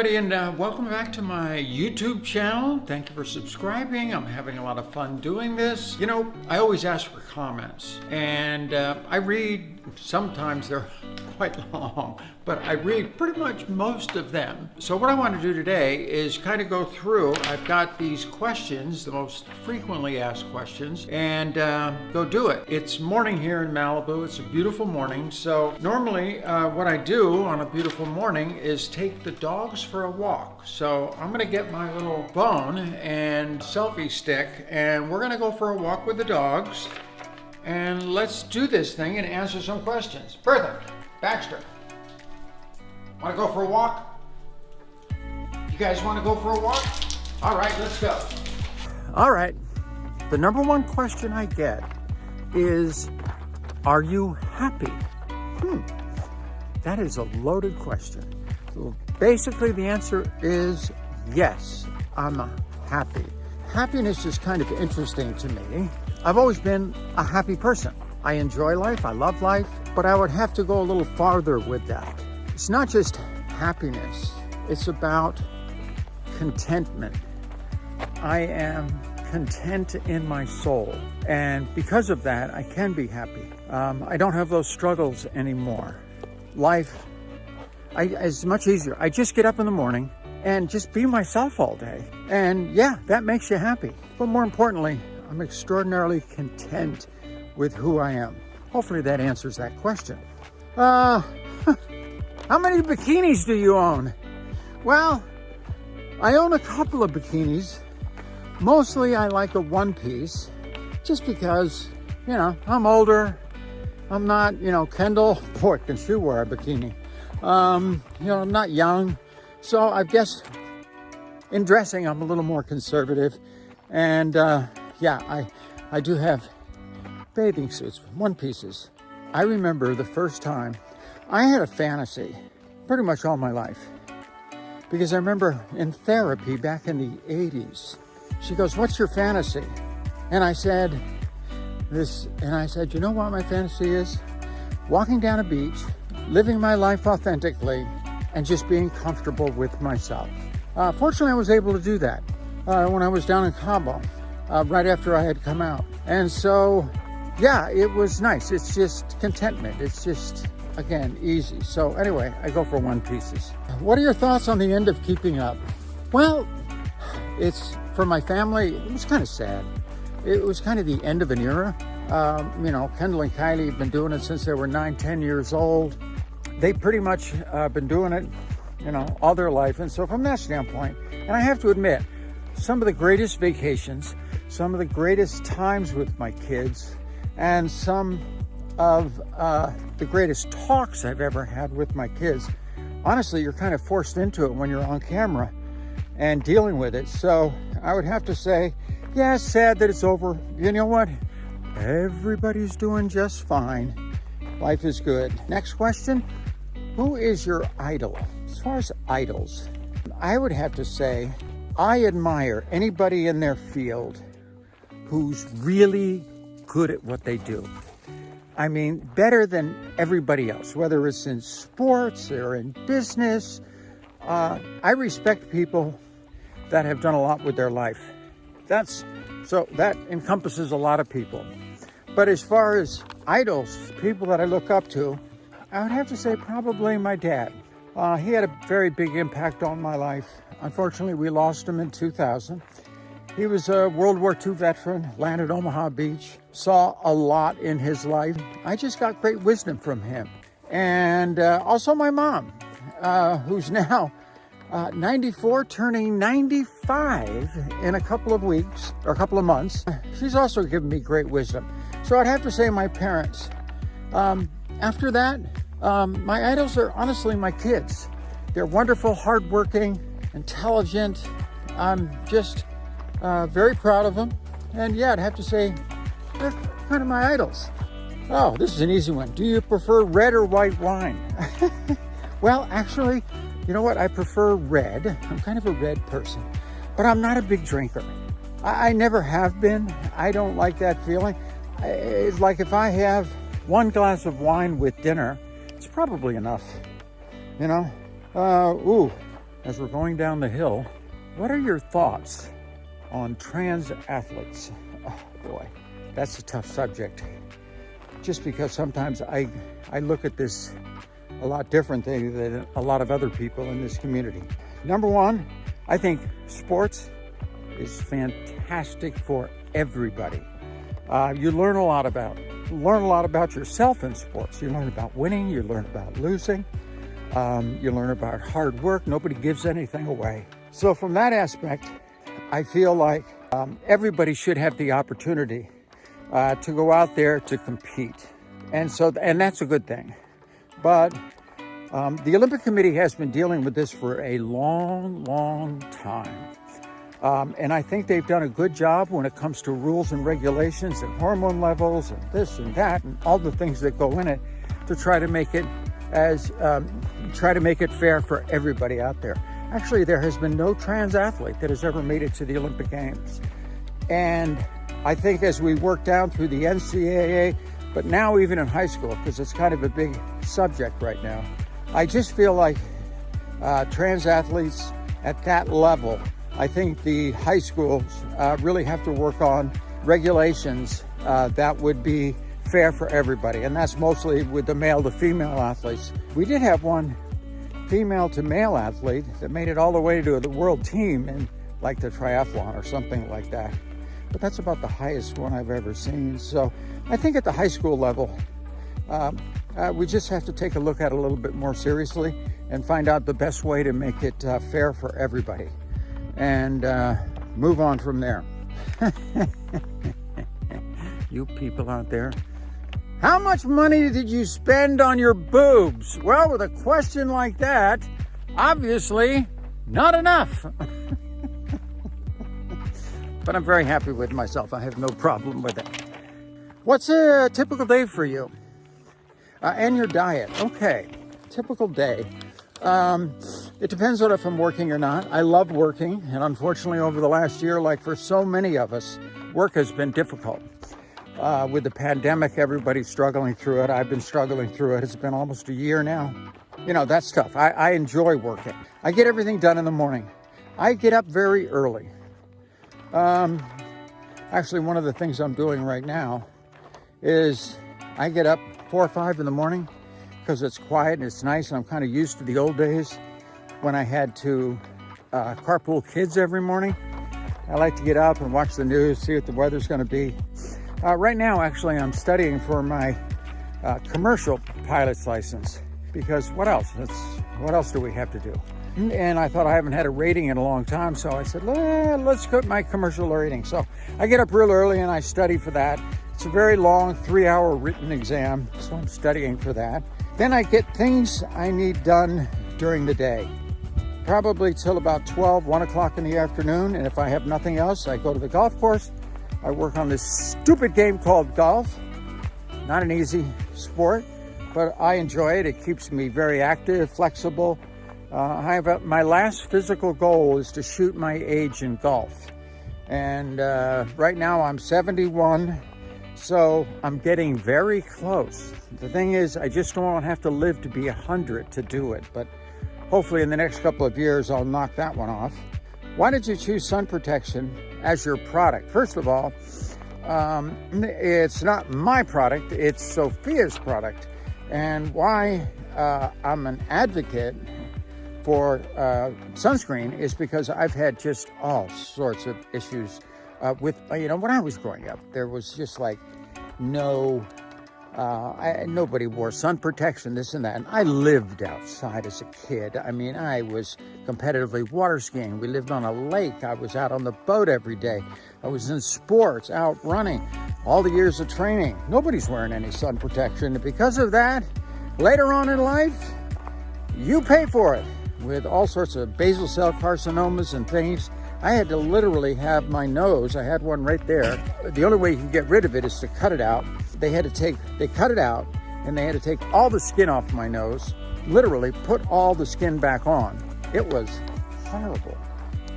everybody, and welcome back to my YouTube channel. Thank you for subscribing. I'm having a lot of fun doing this. You know, I always ask for comments, and I read, sometimes they're quite long, but I read pretty much most of them. So what I want to do today is kind of go through, I've got these questions, the most frequently asked questions, and go do it. It's morning here in Malibu. It's a beautiful morning. So normally what I do on a beautiful morning is take the dogs for a walk. So I'm gonna get my little phone and selfie stick, and we're gonna go for a walk with the dogs, and let's do this thing and answer some questions. Bertha, Baxter, wanna go for a walk? You guys wanna go for a walk? All right, let's go. All right, the number one question I get is, are you happy? That is a loaded question. So basically the answer is yes, I'm happy. Happiness is kind of interesting to me. I've always been a happy person. I enjoy life, I love life, but I would have to go a little farther with that. It's not just happiness, it's about contentment. I am content in my soul, and because of that, I can be happy. I don't have those struggles anymore. Life is much easier. I just get up in the morning and just be myself all day. And yeah, that makes you happy. But more importantly, I'm extraordinarily content with who I am. Hopefully that answers that question. How many bikinis do you own? Well, I own a couple of bikinis. Mostly I like a one piece, just because, you know, I'm older. I'm not, Kendall, boy, can she wear a bikini? I'm not young. So I guess in dressing, I'm a little more conservative. And yeah, I do have bathing suits, one pieces. I remember the first time I had a fantasy pretty much all my life, because I remember in therapy back in the 80s, she goes, "What's your fantasy?" And I said, you know what my fantasy is? Walking down a beach, living my life authentically, and just being comfortable with myself. Fortunately, I was able to do that when I was down in Cabo, right after I had come out. And so, yeah, it was nice. It's just contentment. It's just, again, easy. So anyway, I go for one pieces. What are your thoughts on the end of Keeping Up? Well, it's, for my family, it was kind of sad. It was kind of the end of an era. Kendall and Kylie have been doing it since they were 9, 10 years old. They pretty much been doing it, all their life. And so from that standpoint, and I have to admit, some of the greatest vacations, some of the greatest times with my kids, and some of the greatest talks I've ever had with my kids, honestly, you're kind of forced into it when you're on camera and dealing with it. So I would have to say, yeah, it's sad that it's over. You know what? Everybody's doing just fine. Life is good. Next question. Who is your idol? As far as idols, I would have to say I admire anybody in their field who's really good at what they do. I mean, better than everybody else, whether it's in sports or in business. I respect people that have done a lot with their life. So that encompasses a lot of people. But as far as idols, people that I look up to, I would have to say probably my dad. He had a very big impact on my life. Unfortunately, we lost him in 2000. He was a World War II veteran, landed Omaha Beach, saw a lot in his life. I just got great wisdom from him. And also my mom, who's now 94, turning 95 in a couple of weeks or a couple of months. She's also given me great wisdom. So I'd have to say my parents. After that, my idols are honestly my kids. They're wonderful, hardworking, intelligent. I'm just very proud of them. And yeah, I'd have to say they're kind of my idols. Oh, this is an easy one. Do you prefer red or white wine? Well, actually, you know what? I prefer red. I'm kind of a red person, but I'm not a big drinker. I never have been. I don't like that feeling. It's like if I have one glass of wine with dinner, it's probably enough, as we're going down the hill, what are your thoughts on trans athletes? Oh boy, that's a tough subject. Just because sometimes I look at this a lot differently than a lot of other people in this community. Number one, I think sports is fantastic for everybody. You learn a lot about yourself in sports. You learn about winning, you learn about losing, you learn about hard work. Nobody gives anything away. So from that aspect, I feel like everybody should have the opportunity to go out there to compete. And that's a good thing. But the Olympic Committee has been dealing with this for a long, long time. And I think they've done a good job when it comes to rules and regulations and hormone levels and this and that and all the things that go in it to try to make it fair for everybody out there. Actually, there has been no trans athlete that has ever made it to the Olympic Games. And I think as we work down through the NCAA, but now even in high school, because it's kind of a big subject right now, I just feel like trans athletes at that level, I think the high schools really have to work on regulations that would be fair for everybody. And that's mostly with the male to female athletes. We did have one female to male athlete that made it all the way to the world team in like the triathlon or something like that. But that's about the highest one I've ever seen. So I think at the high school level, we just have to take a look at it a little bit more seriously and find out the best way to make it fair for everybody and move on from there. You people out there, how much money did you spend on your boobs? Well, with a question like that, obviously not enough. But I'm very happy with myself. I have no problem with it. What's a typical day for you? And your diet. Okay, typical day. It depends on if I'm working or not. I love working, and unfortunately over the last year, like for so many of us, work has been difficult. With the pandemic, everybody's struggling through it. I've been struggling through it. It's been almost a year now. You know, that's tough. I enjoy working. I get everything done in the morning. I get up very early. Actually, one of the things I'm doing right now is I get up 4 or 5 in the morning because it's quiet and it's nice, and I'm kind of used to the old days when I had to carpool kids every morning. I like to get up and watch the news, see what the weather's going to be. Right now, actually, I'm studying for my commercial pilot's license because what else? What else do we have to do? And I thought I haven't had a rating in a long time, so I said, let's get my commercial rating. So I get up real early and I study for that. It's a very long 3-hour written exam, so I'm studying for that. Then I get things I need done during the day, probably till about 1 o'clock in the afternoon. And if I have nothing else, I go to the golf course. I work on this stupid game called golf. Not an easy sport, but I enjoy it. It keeps me very active, flexible. My last physical goal is to shoot my age in golf. And right now I'm 71, so I'm getting very close. The thing is, I just don't have to live to be 100 to do it, but hopefully in the next couple of years, I'll knock that one off. Why did you choose sun protection as your product? First of all, it's not my product, it's Sophia's product. And why I'm an advocate for sunscreen is because I've had just all sorts of issues with, when I was growing up, there was just like nobody wore sun protection, this and that. And I lived outside as a kid. I mean, I was competitively water skiing. We lived on a lake. I was out on the boat every day. I was in sports, out running, all the years of training. Nobody's wearing any sun protection. And because of that, later on in life, you pay for it with all sorts of basal cell carcinomas and things. I had to literally have my nose, I had one right there. The only way you can get rid of it is to cut it out. They cut it out and they had to take all the skin off my nose, literally put all the skin back on. It was horrible.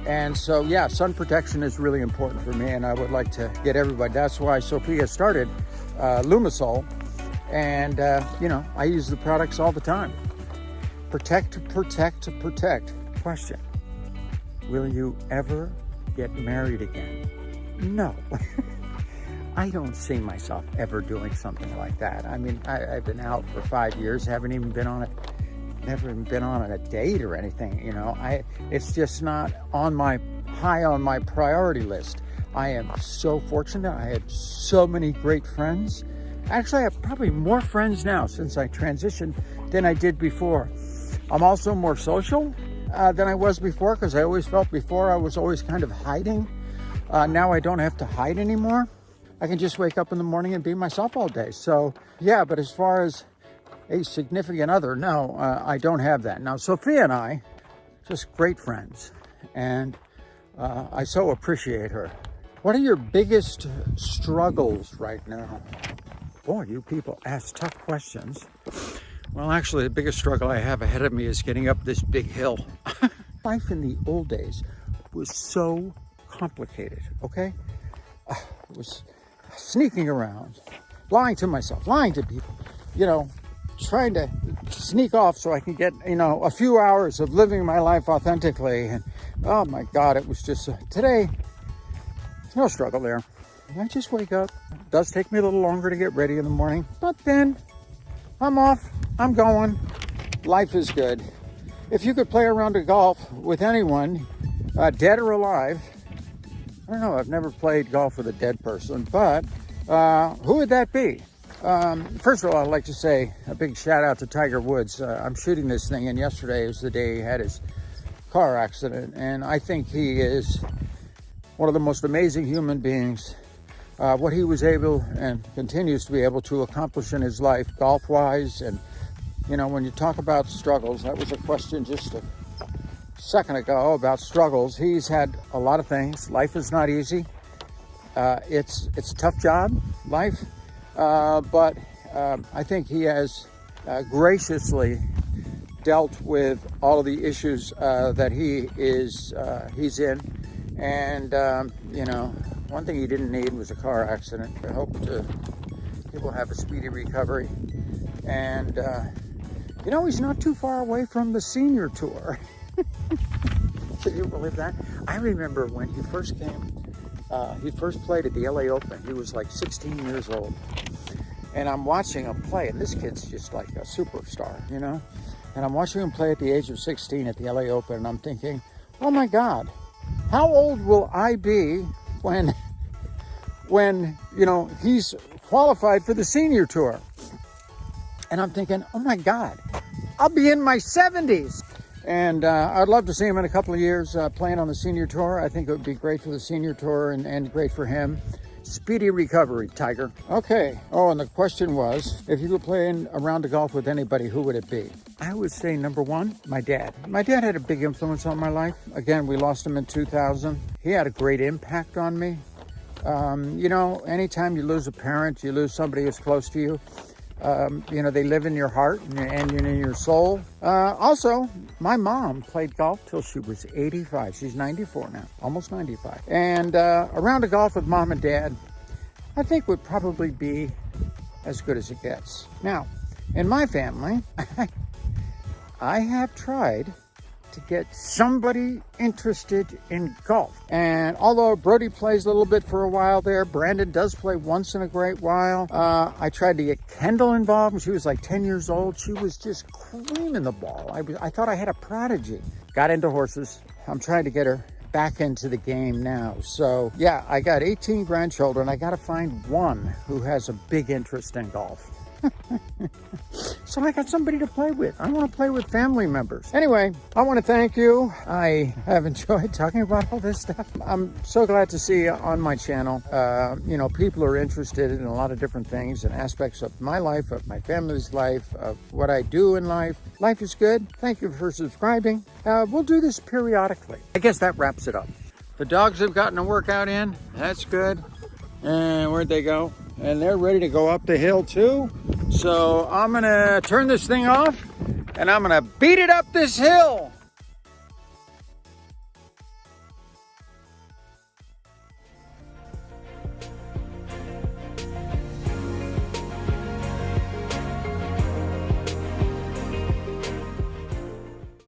And so, yeah, sun protection is really important for me, and I would like to get everybody. That's why Sophia started Lumisol, and I use the products all the time. Protect, protect, protect. question. Will you ever get married again? No. I don't see myself ever doing something like that. I mean, I've been out for 5 years, never even been on a date or anything, you know. It's just not high on my priority list. I am so fortunate. I had so many great friends. Actually, I have probably more friends now since I transitioned than I did before. I'm also more social than I was before, because I always felt before I was always kind of hiding. Now I don't have to hide anymore. I can just wake up in the morning and be myself all day. So yeah, but as far as a significant other, no, I don't have that. Now, Sophia and I, just great friends, and I so appreciate her. What are your biggest struggles right now? Boy, you people ask tough questions. Well, actually, the biggest struggle I have ahead of me is getting up this big hill. Life in the old days was so complicated, okay? It was sneaking around, lying to myself, lying to people, you know, trying to sneak off so I can get, you know, a few hours of living my life authentically. And oh my God, it was just, today, there's no struggle there. I just wake up. It does take me a little longer to get ready in the morning, but then I'm off, I'm going. Life is good. If you could play a round of golf with anyone, dead or alive, I don't know, I've never played golf with a dead person, but who would that be? First of all, I'd like to say a big shout out to Tiger Woods. I'm shooting this thing, and yesterday was the day he had his car accident, and I think he is one of the most amazing human beings. What he was able and continues to be able to accomplish in his life, golf-wise, and you know, when you talk about struggles, that was a question just a second ago about struggles. He's had a lot of things. Life is not easy. It's a tough job, life, but I think he has graciously dealt with all of the issues that he's in, and you know, one thing he didn't need was a car accident. I hope he will have a speedy recovery, and you know, he's not too far away from the senior tour. Can you believe that? I remember when he first came, he first played at the LA Open. He was like 16 years old. And I'm watching him play, and this kid's just like a superstar, you know? And I'm watching him play at the age of 16 at the LA Open, and I'm thinking, oh my God, how old will I be when you know, he's qualified for the senior tour? And I'm thinking, oh my God, I'll be in my 70s. And I'd love to see him in a couple of years playing on the senior tour. I think it would be great for the senior tour and great for him. Speedy recovery, Tiger. Okay. Oh, and the question was, if you were playing a round of golf with anybody, who would it be? I would say number one, my dad. My dad had a big influence on my life. Again, we lost him in 2000. He had a great impact on me. You know, anytime you lose a parent, you lose somebody who's close to you. You know, they live in your heart and in your soul. Also, my mom played golf till she was 85. She's 94 now, almost 95. And a round of golf with mom and dad, I think would probably be as good as it gets. Now, in my family, I have tried to get somebody interested in golf. And although Brody plays a little bit for a while there, Brandon does play once in a great while. I tried to get Kendall involved when she was like 10 years old. She was just creaming the ball. I thought I had a prodigy. Got into horses. I'm trying to get her back into the game now. So yeah, I got 18 grandchildren. I got to find one who has a big interest in golf. So I got somebody to play with. I want to play with family members. Anyway, I want to thank you. I have enjoyed talking about all this stuff. I'm so glad to see on my channel, you know, people are interested in a lot of different things and aspects of my life, of my family's life, of what I do in life. Life is good. Thank you for subscribing. We'll do this periodically. I guess that wraps it up. The dogs have gotten a workout in. That's good. And where'd they go? And they're ready to go up the hill too. So I'm gonna turn this thing off and I'm gonna beat it up this hill.